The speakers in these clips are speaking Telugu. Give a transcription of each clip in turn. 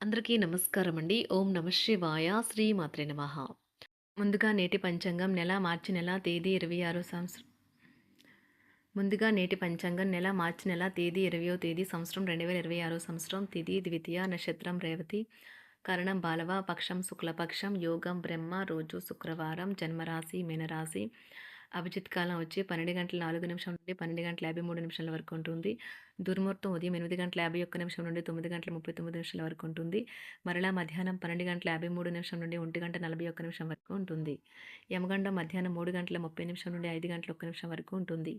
అందరికీ నమస్కారం అండి. ఓం నమః శివాయ. శ్రీ మాత్రే నమః. ముందుగా నేటి పంచాంగం నెల మార్చి నెల తేదీ 26 సంవత్సరం. మార్చి నెల తేదీ 20వ తేదీ సంవత్సరం 2026 సంవత్సరం. తిథి ద్వితీయ, నక్షత్రం రేవతి, కరణం బాలవ, పక్షం శుక్లపక్షం, యోగం బ్రహ్మ, రోజు శుక్రవారం, జన్మరాశి మీనరాశి. అభిజిత్ కాలం వచ్చి 12:04 నుండి 12:53 వరకు ఉంటుంది. దుర్ముహూర్తం ఉదయం 8:51 నుండి 9:39 వరకు ఉంటుంది. మరలా మధ్యాహ్నం 12:53 నుండి 1:41 వరకు ఉంటుంది. యమగండం మధ్యాహ్నం 3:30 నుండి 5:01 వరకు ఉంటుంది.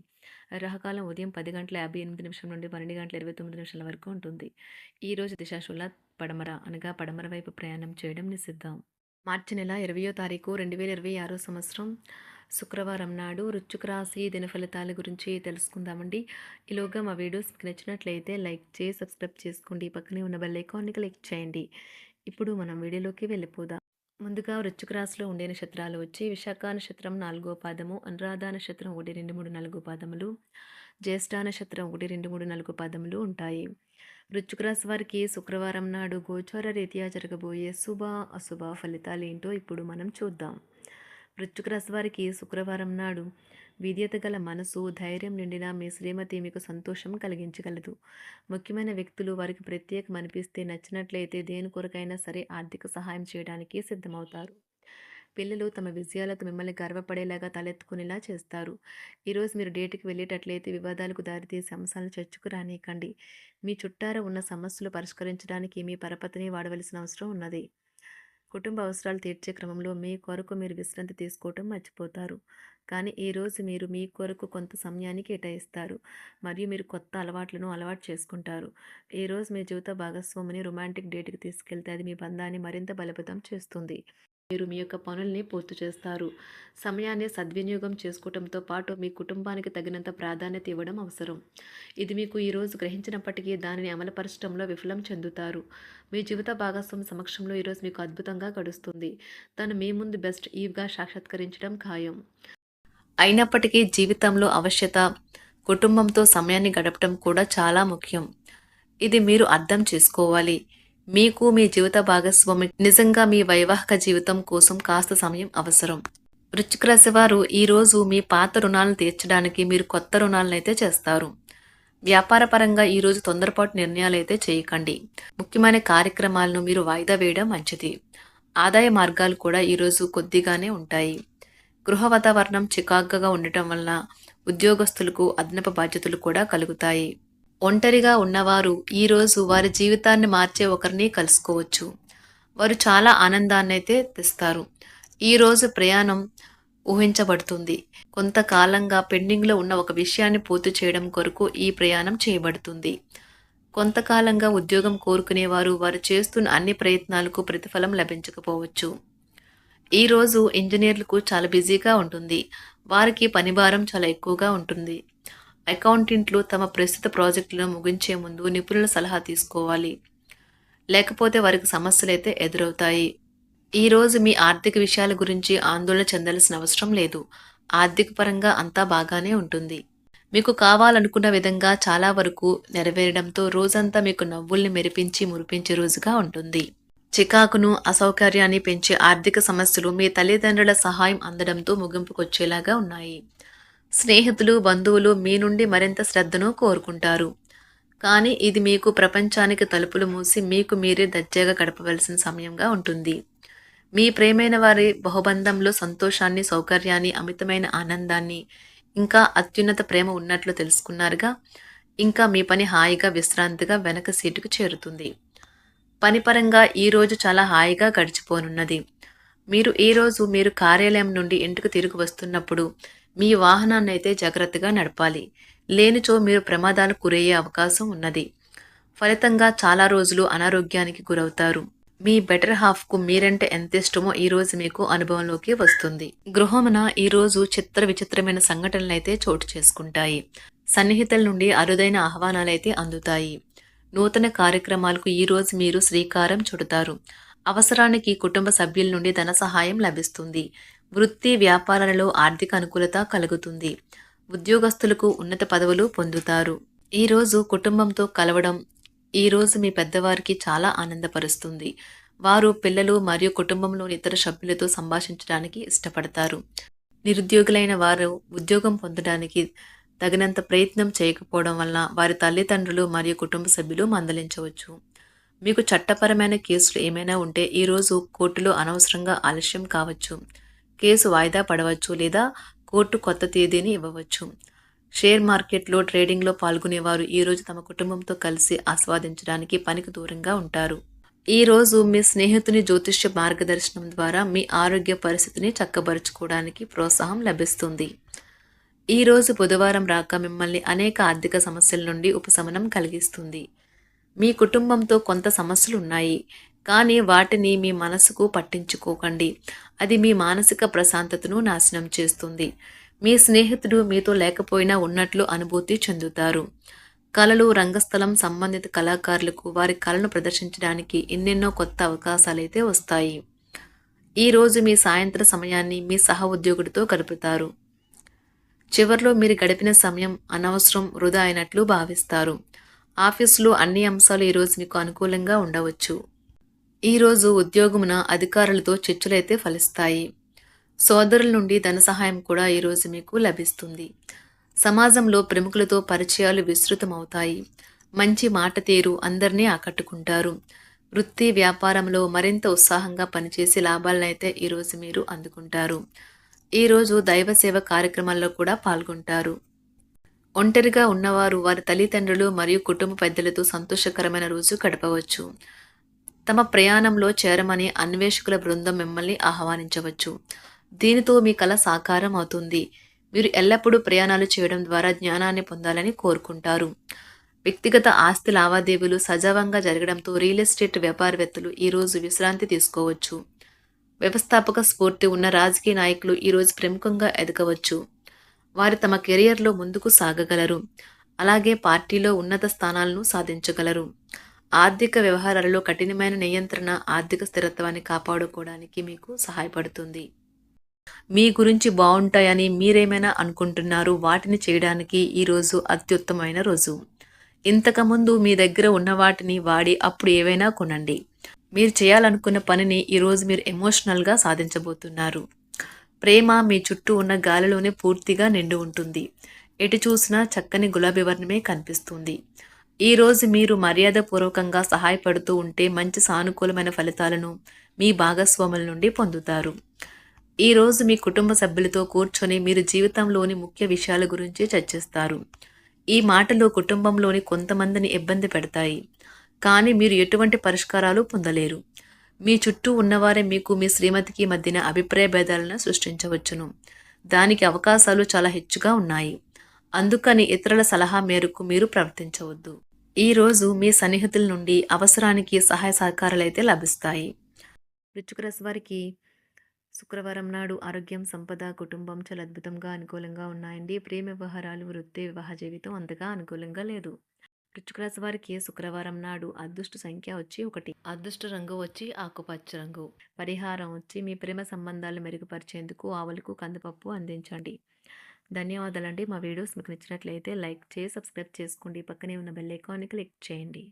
రాహుకాలం ఉదయం 10:58 నుండి 12:29 వరకు ఉంటుంది. ఈ రోజు దిశాశూల పడమర అనగా పడమర వైపు ప్రయాణం చేయడం నిషిద్ధం. మార్చి నెల 20వ తారీఖు 2026 సంవత్సరం శుక్రవారం నాడు వృశ్చిక రాశి దినఫలితాల గురించి తెలుసుకుందామండి. ఈలోగా మా వీడియోస్ మీకు నచ్చినట్లయితే లైక్ చేసి సబ్స్క్రైబ్ చేసుకోండి. పక్కనే ఉన్న బెల్ ఐకాన్ని క్లిక్ చేయండి. ఇప్పుడు మనం వీడియోలోకి వెళ్ళిపోదాం. ముందుగా వృశ్చిక రాశిలో ఉండే నక్షత్రాలు వచ్చి విశాఖ నక్షత్రం 4వ పాదము, అనురాధ నక్షత్రం 1, 2, 3, 4 పాదములు, జ్యేష్ఠ నక్షత్రం 1, 2, 3, 4 పాదములు ఉంటాయి. వృశ్చిక రాశి వారికి శుక్రవారం నాడు గోచార రీత్యా జరగబోయే శుభ అశుభ ఫలితాలు ఏంటో ఇప్పుడు మనం చూద్దాం. వృశ్చిక రాశి వారికి శుక్రవారం నాడు విద్యత గల మనసు, ధైర్యం నిండిన మీ శ్రీమతి మీకు సంతోషం కలిగించగలదు. ముఖ్యమైన వ్యక్తులు వారికి ప్రత్యేకం అనిపిస్తే నచ్చినట్లయితే దేని కొరకైనా సరే ఆర్థిక సహాయం చేయడానికి సిద్ధమవుతారు. పిల్లలు తమ విజయాలతో మిమ్మల్ని గర్వపడేలాగా తలెత్తుకునేలా చేస్తారు. ఈరోజు మీరు డేట్కి వెళ్ళేటట్లయితే వివాదాలకు దారితీసే అంశాలను చర్చకు రానీయకండి. మీ చుట్టారా ఉన్న సమస్యలు పరిష్కరించడానికి మీ పరపతిని వాడవలసిన అవసరం ఉన్నది. కుటుంబ అవసరాలు తీర్చే క్రమంలో మీ కొరకు మీరు విశ్రాంతి తీసుకోవటం మర్చిపోతారు. కానీ ఈరోజు మీరు మీ కొరకు కొంత సమయాన్ని కేటాయిస్తారు మరియు మీరు కొత్త అలవాట్లను అలవాటు చేసుకుంటారు. ఈరోజు మీ జీవిత భాగస్వామిని రొమాంటిక్ డేట్కి తీసుకెళ్తే అది మీ బంధాన్ని మరింత బలోపేతం చేస్తుంది. మీరు మీ యొక్క పనుల్ని పూర్తి చేస్తారు. సమయాన్ని సద్వినియోగం చేసుకోవడంతో పాటు మీ కుటుంబానికి తగినంత ప్రాధాన్యత ఇవ్వడం అవసరం. ఇది మీకు ఈరోజు గ్రహించినప్పటికీ దానిని అమలుపరచడంలో విఫలం చెందుతారు. మీ జీవిత భాగస్వామి సమక్షంలో ఈరోజు మీకు అద్భుతంగా గడుస్తుంది. తను మీ ముందు బెస్ట్ ఈవ్గా సాక్షాత్కరించడం ఖాయం. అయినప్పటికీ జీవితంలో అవశ్యత కుటుంబంతో సమయాన్ని గడపడం కూడా చాలా ముఖ్యం. ఇది మీరు అర్థం చేసుకోవాలి. మీకు మీ జీవిత భాగస్వామి నిజంగా మీ వైవాహిక జీవితం కోసం కాస్త సమయం అవసరం. వృశ్చిక రాశి వారు ఈరోజు మీ పాత రుణాలను తీర్చడానికి మీరు కొత్త రుణాలను అయితే చేస్తారు. వ్యాపార పరంగా ఈరోజు తొందరపాటు నిర్ణయాలు అయితే చేయకండి. ముఖ్యమైన కార్యక్రమాలను మీరు వాయిదా వేయడం మంచిది. ఆదాయ మార్గాలు కూడా ఈరోజు కొద్దిగానే ఉంటాయి. గృహ వాతావరణం చికాకుగా ఉండటం వల్ల ఉద్యోగస్తులకు అదనపు బాధ్యతలు కూడా కలుగుతాయి. ఒంటరిగా ఉన్నవారు ఈరోజు వారి జీవితాన్ని మార్చే ఒకరిని కలుసుకోవచ్చు. వారు చాలా ఆనందాన్ని అయితే తెస్తారు. ఈరోజు ప్రయాణం ఊహించబడుతుంది. కొంతకాలంగా పెండింగ్లో ఉన్న ఒక విషయాన్ని పూర్తి చేయడం కొరకు ఈ ప్రయాణం చేయబడుతుంది. కొంతకాలంగా ఉద్యోగం కోరుకునేవారు వారు చేస్తున్న అన్ని ప్రయత్నాలకు ప్రతిఫలం లభించకపోవచ్చు. ఈరోజు ఇంజనీర్లకు చాలా బిజీగా ఉంటుంది. వారికి పనిభారం చాలా ఎక్కువగా ఉంటుంది. అకౌంటెంట్లు తమ ప్రస్తుత ప్రాజెక్టులను ముగించే ముందు నిపుణుల సలహా తీసుకోవాలి. లేకపోతే వారికి సమస్యలు అయితే ఎదురవుతాయి. ఈరోజు మీ ఆర్థిక విషయాల గురించి ఆందోళన చెందాల్సిన అవసరం లేదు. ఆర్థిక పరంగా అంతా బాగానే ఉంటుంది. మీకు కావాలనుకున్న విధంగా చాలా వరకు నెరవేరడంతో రోజంతా మీకు నవ్వుల్ని మెరిపించి మురిపించే రోజుగా ఉంటుంది. చికాకును, అసౌకర్యాన్ని పెంచే ఆర్థిక సమస్యలు మీ తల్లిదండ్రుల సహాయం అందడంతో ముగింపుకొచ్చేలాగా ఉన్నాయి. స్నేహితులు, బంధువులు మీ నుండి మరింత శ్రద్ధను కోరుకుంటారు. కానీ ఇది మీకు ప్రపంచానికి తలుపులు మూసి మీకు మీరే దర్జాగా గడపవలసిన సమయంగా ఉంటుంది. మీ ప్రేమైన వారి బహుబంధంలో సంతోషాన్ని, సౌకర్యాన్ని, అమితమైన ఆనందాన్ని, ఇంకా అత్యున్నత ప్రేమ ఉన్నట్లు తెలుసుకున్నారుగా. ఇంకా మీ పని హాయిగా విశ్రాంతిగా వెనక సీటుకు చేరుతుంది. పనిపరంగా ఈరోజు చాలా హాయిగా గడిచిపోనున్నది. మీరు కార్యాలయం నుండి ఇంటికి తిరిగి వస్తున్నప్పుడు మీ వాహనాన్ని అయితే జాగ్రత్తగా నడపాలి. లేనిచో మీరు ప్రమాదాలకు గురయ్యే అవకాశం ఉన్నది. ఫలితంగా చాలా రోజులు అనారోగ్యానికి గురవుతారు. మీ బెటర్ హాఫ్కు మీరంటే ఎంత ఇష్టమో ఈరోజు మీకు అనుభవంలోకి వస్తుంది. గృహమున ఈరోజు విచిత్రమైన సంఘటనలు అయితే చోటు చేసుకుంటాయి. సన్నిహితుల నుండి అరుదైన ఆహ్వానాలైతే అందుతాయి. నూతన కార్యక్రమాలకు ఈరోజు మీరు శ్రీకారం చుడతారు. అవసరానికి కుటుంబ సభ్యుల నుండి ధన సహాయం లభిస్తుంది. వృత్తి వ్యాపారాలలో ఆర్థిక అనుకూలత కలుగుతుంది. ఉద్యోగస్తులకు ఉన్నత పదవులు పొందుతారు. ఈరోజు కుటుంబంతో కలవడం, ఈరోజు మీ పెద్దవారికి చాలా ఆనందపరుస్తుంది. వారు పిల్లలు మరియు కుటుంబంలోని ఇతర సభ్యులతో సంభాషించడానికి ఇష్టపడతారు. నిరుద్యోగులైన వారు ఉద్యోగం పొందడానికి తగినంత ప్రయత్నం చేయకపోవడం వలన వారి తల్లిదండ్రులు మరియు కుటుంబ సభ్యులు మందలించవచ్చు. మీకు చట్టపరమైన కేసులు ఏమైనా ఉంటే ఈరోజు కోర్టులో అనవసరంగా ఆలస్యం కావచ్చు. కేసు వాయిదా పడవచ్చు లేదా కోర్టు కొత్త తేదీని ఇవ్వవచ్చు. షేర్ మార్కెట్లో ట్రేడింగ్లో పాల్గొనేవారు ఈరోజు తమ కుటుంబంతో కలిసి ఆస్వాదించడానికి పనికి దూరంగా ఉంటారు. ఈరోజు మీ స్నేహితుని జ్యోతిష్య మార్గదర్శనం ద్వారా మీ ఆరోగ్య పరిస్థితిని చక్కబరుచుకోవడానికి ప్రోత్సాహం లభిస్తుంది. ఈరోజు బుధవారం రాక మిమ్మల్ని అనేక ఆర్థిక సమస్యల నుండి ఉపశమనం కలిగిస్తుంది. మీ కుటుంబంతో కొంత సమస్యలు ఉన్నాయి, కానీ వాటిని మీ మనసుకు పట్టించుకోకండి. అది మీ మానసిక ప్రశాంతతను నాశనం చేస్తుంది. మీ స్నేహితుడు మీతో లేకపోయినా ఉన్నట్లు అనుభూతి చెందుతారు. కళలు, రంగస్థలం సంబంధిత కళాకారులకు వారి కళను ప్రదర్శించడానికి ఎన్నెన్నో కొత్త అవకాశాలైతే వస్తాయి. ఈరోజు మీ సాయంత్ర సమయాన్ని మీ సహ ఉద్యోగుడితో గడుపుతారు. చివర్లో మీరు గడిపిన సమయం అనవసరం, వృధా అయినట్లు భావిస్తారు. ఆఫీసులో అన్ని అంశాలు ఈరోజు మీకు అనుకూలంగా ఉండవచ్చు. ఈరోజు ఉద్యోగమున అధికారులతో చర్చలైతే ఫలిస్తాయి. సోదరుల నుండి ధన సహాయం కూడా ఈరోజు మీకు లభిస్తుంది. సమాజంలో ప్రముఖులతో పరిచయాలు విస్తృతమవుతాయి. మంచి మాట తీరు అందరినీ ఆకట్టుకుంటారు. వృత్తి వ్యాపారంలో మరింత ఉత్సాహంగా పనిచేసి లాభాలనైతే ఈరోజు మీరు అందుకుంటారు. ఈరోజు దైవ సేవ కార్యక్రమాల్లో కూడా పాల్గొంటారు. ఒంటరిగా ఉన్నవారు వారి తల్లిదండ్రులు మరియు కుటుంబ పెద్దలతో సంతోషకరమైన రోజు గడపవచ్చు. తమ ప్రయాణంలో చేరమని అన్వేషకుల బృందం మిమ్మల్ని ఆహ్వానించవచ్చు. దీనితో మీ కల సాకారం అవుతుంది. మీరు ఎల్లప్పుడూ ప్రయాణాలు చేయడం ద్వారా జ్ఞానాన్ని పొందాలని కోరుకుంటారు. వ్యక్తిగత ఆస్తి లావాదేవీలు సజావంగా జరగడంతో రియల్ ఎస్టేట్ వ్యాపారవేత్తలు ఈరోజు విశ్రాంతి తీసుకోవచ్చు. వ్యవస్థాపక స్ఫూర్తి ఉన్న రాజకీయ నాయకులు ఈరోజు ప్రముఖంగా ఎదగవచ్చు. వారు తమ కెరియర్లో ముందుకు సాగగలరు. అలాగే పార్టీలో ఉన్నత స్థానాలను సాధించగలరు. ఆర్థిక వ్యవహారాలలో కఠినమైన నియంత్రణ ఆర్థిక స్థిరత్వాన్ని కాపాడుకోవడానికి మీకు సహాయపడుతుంది. మీ గురించి బాగుంటాయని మీరేమైనా అనుకుంటున్నారు, వాటిని చేయడానికి ఈరోజు అత్యుత్తమైన రోజు. ఇంతకుముందు మీ దగ్గర ఉన్న వాటిని వాడి అప్పుడు ఏవైనా కొనండి. మీరు చేయాలనుకున్న పనిని ఈరోజు మీరు ఎమోషనల్గా సాధించబోతున్నారు. ప్రేమ మీ చుట్టూ ఉన్న గాలిలోనే పూర్తిగా నిండి ఉంటుంది. ఎటు చూసినా చక్కని గులాబీ వర్ణమే కనిపిస్తుంది. ఈరోజు మీరు మర్యాదపూర్వకంగా సహాయపడుతూ ఉంటే మంచి సానుకూలమైన ఫలితాలను మీ భాగస్వాముల నుండి పొందుతారు. ఈరోజు మీ కుటుంబ సభ్యులతో కూర్చొని మీరు జీవితంలోని ముఖ్య విషయాల గురించి చర్చిస్తారు. ఈ మాటలు కుటుంబంలోని కొంతమందిని ఇబ్బంది పెడతాయి, కానీ మీరు ఎటువంటి పరిష్కారాలు పొందలేరు. మీ చుట్టూ ఉన్నవారే మీకు మీ శ్రీమతికి మధ్యన అభిప్రాయ భేదాలను సృష్టించవచ్చును. దానికి అవకాశాలు చాలా హెచ్చుగా ఉన్నాయి. అందుకని ఇతరుల సలహా మేరకు మీరు ప్రవర్తించవద్దు. ఈరోజు మీ సన్నిహితుల నుండి అవసరానికి సహాయ సహకారాలైతే లభిస్తాయి. వృశ్చిక రాశి వారికి శుక్రవారం నాడు ఆరోగ్యం, సంపద, కుటుంబం చాలా అద్భుతంగా అనుకూలంగా ఉన్నాయండి. ప్రేమ వ్యవహారాలు, వృత్తి, వివాహ జీవితం అంతగా అనుకూలంగా లేదు. వృశ్చిక రాశి వారికి శుక్రవారం నాడు అదృష్ట సంఖ్య వచ్చి 1, అదృష్ట రంగు వచ్చి ఆకుపచ్చ రంగు. పరిహారం వచ్చి మీ ప్రేమ సంబంధాలు మెరుగుపరిచేందుకు ఆవులకు కందిపప్పు అందించండి. ధన్యవాదాలండి. మా వీడియోస్ మీకు నచ్చినట్లయితే లైక్ చేసి సబ్స్క్రైబ్ చేసుకోండి. పక్కనే ఉన్న బెల్ ఐకాన్ని క్లిక్ చేయండి.